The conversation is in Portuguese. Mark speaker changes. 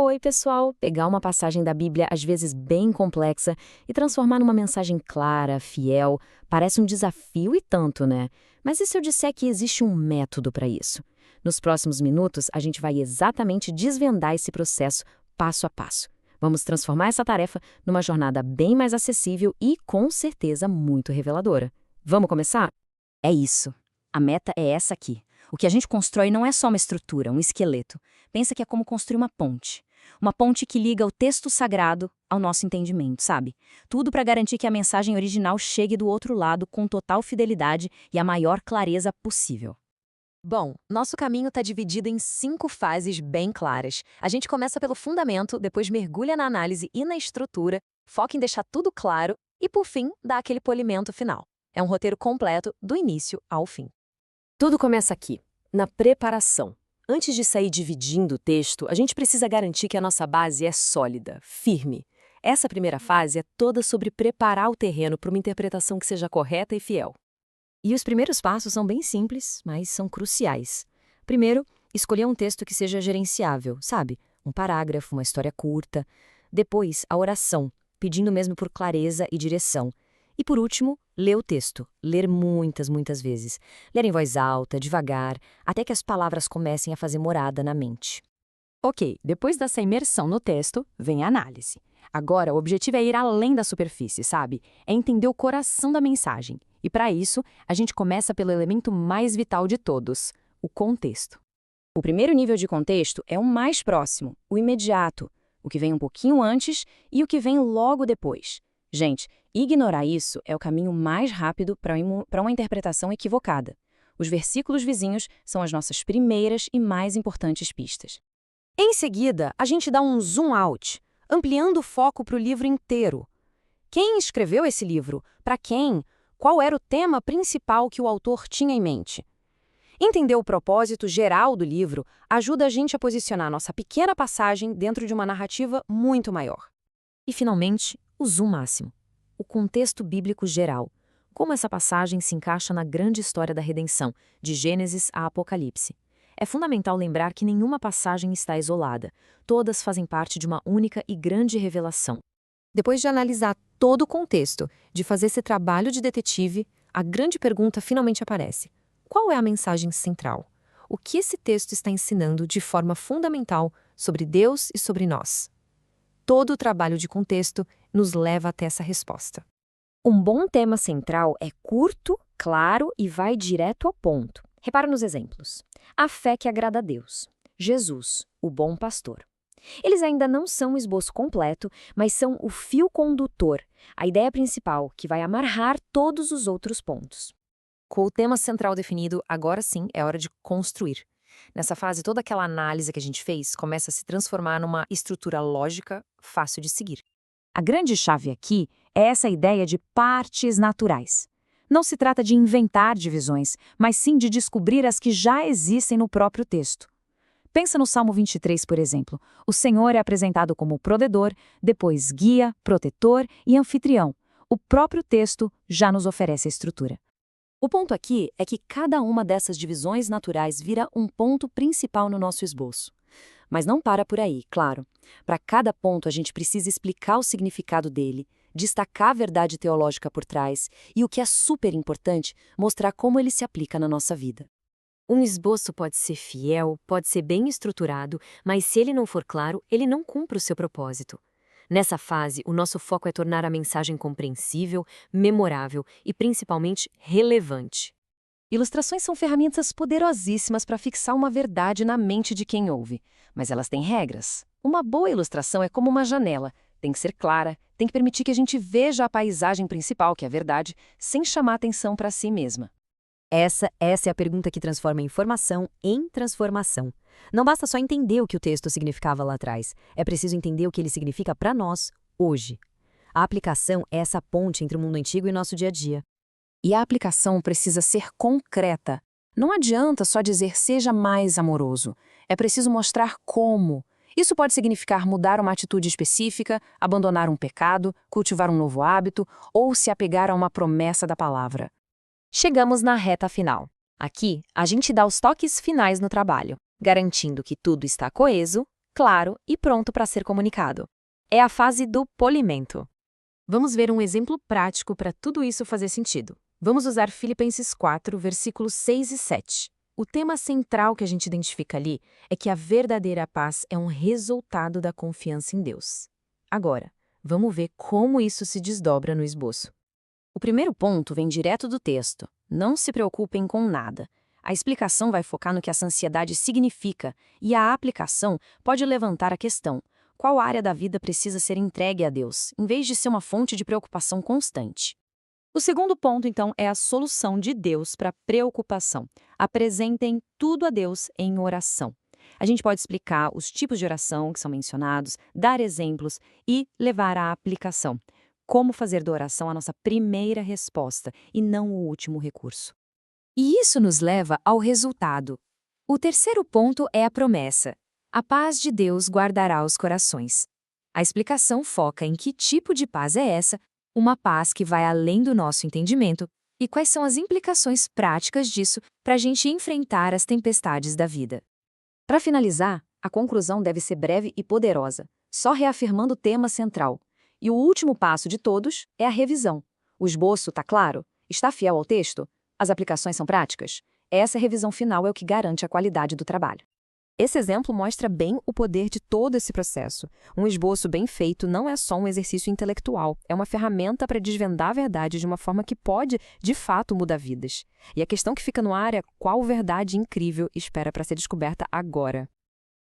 Speaker 1: Oi, pessoal! Pegar uma passagem da Bíblia, às vezes bem complexa, e transformar numa mensagem clara, fiel, parece um desafio e tanto, né? Mas e se eu disser que existe um método para isso? Nos próximos minutos, a gente vai exatamente desvendar esse processo passo a passo. Vamos transformar essa tarefa numa jornada bem mais acessível e, com certeza, muito reveladora. Vamos começar?
Speaker 2: É isso. A meta é essa aqui. O que a gente constrói não é só uma estrutura, um esqueleto. Pensa que é como construir uma ponte. Uma ponte que liga o texto sagrado ao nosso entendimento, sabe? Tudo para garantir que a mensagem original chegue do outro lado com total fidelidade e a maior clareza possível.
Speaker 3: Bom, nosso caminho está dividido em 5 fases bem claras. A gente começa pelo fundamento, depois mergulha na análise e na estrutura, foca em deixar tudo claro e, por fim, dá aquele polimento final. É um roteiro completo, do início ao fim.
Speaker 4: Tudo começa aqui, na preparação. Antes de sair dividindo o texto, a gente precisa garantir que a nossa base é sólida, firme. Essa primeira fase é toda sobre preparar o terreno para uma interpretação que seja correta e fiel.
Speaker 2: E os primeiros passos são bem simples, mas são cruciais. Primeiro, escolher um texto que seja gerenciável, sabe? Um parágrafo, uma história curta. Depois, a oração, pedindo mesmo por clareza e direção. E por último, ler o texto. Ler muitas vezes. Ler em voz alta, devagar, até que as palavras comecem a fazer morada na mente.
Speaker 5: Ok, depois dessa imersão no texto, vem a análise. Agora, o objetivo é ir além da superfície, sabe? É entender o coração da mensagem. E para isso, a gente começa pelo elemento mais vital de todos, o contexto.
Speaker 2: O primeiro nível de contexto é o mais próximo, o imediato, o que vem um pouquinho antes e o que vem logo depois. Gente, ignorar isso é o caminho mais rápido para uma interpretação equivocada. Os versículos vizinhos são as nossas primeiras e mais importantes pistas.
Speaker 4: Em seguida, a gente dá um zoom out, ampliando o foco para o livro inteiro. Quem escreveu esse livro? Para quem? Qual era o tema principal que o autor tinha em mente? Entender o propósito geral do livro ajuda a gente a posicionar nossa pequena passagem dentro de uma narrativa muito maior.
Speaker 2: E, finalmente, o zoom máximo. O contexto bíblico geral. Como essa passagem se encaixa na grande história da redenção, de Gênesis a Apocalipse. É fundamental lembrar que nenhuma passagem está isolada. Todas fazem parte de uma única e grande revelação.
Speaker 1: Depois de analisar todo o contexto, de fazer esse trabalho de detetive, a grande pergunta finalmente aparece. Qual é a mensagem central? O que esse texto está ensinando de forma fundamental sobre Deus e sobre nós? Todo o trabalho de contexto nos leva até essa resposta.
Speaker 2: Um bom tema central é curto, claro e vai direto ao ponto. Repara nos exemplos. A fé que agrada a Deus. Jesus, o bom pastor. Eles ainda não são o esboço completo, mas são o fio condutor, a ideia principal que vai amarrar todos os outros pontos.
Speaker 4: Com o tema central definido, agora sim é hora de construir. Nessa fase, toda aquela análise que a gente fez começa a se transformar numa estrutura lógica fácil de seguir.
Speaker 5: A grande chave aqui é essa ideia de partes naturais. Não se trata de inventar divisões, mas sim de descobrir as que já existem no próprio texto. Pensa no Salmo 23, por exemplo. O Senhor é apresentado como provedor, depois guia, protetor e anfitrião. O próprio texto já nos oferece a estrutura.
Speaker 4: O ponto aqui é que cada uma dessas divisões naturais vira um ponto principal no nosso esboço. Mas não para por aí, claro. Para cada ponto a gente precisa explicar o significado dele, destacar a verdade teológica por trás e, o que é super importante, mostrar como ele se aplica na nossa vida. Um esboço pode ser fiel, pode ser bem estruturado, mas se ele não for claro, ele não cumpre o seu propósito. Nessa fase, o nosso foco é tornar a mensagem compreensível, memorável e, principalmente, relevante.
Speaker 3: Ilustrações são ferramentas poderosíssimas para fixar uma verdade na mente de quem ouve, mas elas têm regras. Uma boa ilustração é como uma janela. Tem que ser clara, tem que permitir que a gente veja a paisagem principal, que é a verdade, sem chamar atenção para si mesma.
Speaker 1: Essa é a pergunta que transforma a informação em transformação. Não basta só entender o que o texto significava lá atrás, é preciso entender o que ele significa para nós, hoje. A aplicação é essa ponte entre o mundo antigo e nosso dia a dia.
Speaker 5: E a aplicação precisa ser concreta. Não adianta só dizer seja mais amoroso. É preciso mostrar como. Isso pode significar mudar uma atitude específica, abandonar um pecado, cultivar um novo hábito ou se apegar a uma promessa da palavra.
Speaker 3: Chegamos na reta final. Aqui, a gente dá os toques finais no trabalho, garantindo que tudo está coeso,
Speaker 2: claro e pronto para ser comunicado. É a fase do polimento.
Speaker 5: Vamos ver um exemplo prático para tudo isso fazer sentido. Vamos usar Filipenses 4, versículos 6 e 7. O tema central que a gente identifica ali é que a verdadeira paz é um resultado da confiança em Deus. Agora, vamos ver como isso se desdobra no esboço.
Speaker 4: O primeiro ponto vem direto do texto. Não se preocupem com nada. A explicação vai focar no que essa ansiedade significa e a aplicação pode levantar a questão: qual área da vida precisa ser entregue a Deus, em vez de ser uma fonte de preocupação constante?
Speaker 2: O segundo ponto, então, é a solução de Deus para a preocupação. Apresentem tudo a Deus em oração. A gente pode explicar os tipos de oração que são mencionados, dar exemplos e levar à aplicação. Como fazer da oração a nossa primeira resposta e não o último recurso.
Speaker 5: E isso nos leva ao resultado. O terceiro ponto é a promessa. A paz de Deus guardará os corações. A explicação foca em que tipo de paz é essa, uma paz que vai além do nosso entendimento, e quais são as implicações práticas disso para a gente enfrentar as tempestades da vida.
Speaker 4: Para finalizar, a conclusão deve ser breve e poderosa, só reafirmando o tema central. E o último passo de todos é a revisão. O esboço está claro? Está fiel ao texto? As aplicações são práticas? Essa revisão final é o que garante a qualidade do trabalho.
Speaker 3: Esse exemplo mostra bem o poder de todo esse processo. Um esboço bem feito não é só um exercício intelectual, é uma ferramenta para desvendar a verdade de uma forma que pode, de fato, mudar vidas. E a questão que fica no ar é qual verdade incrível espera para ser descoberta agora.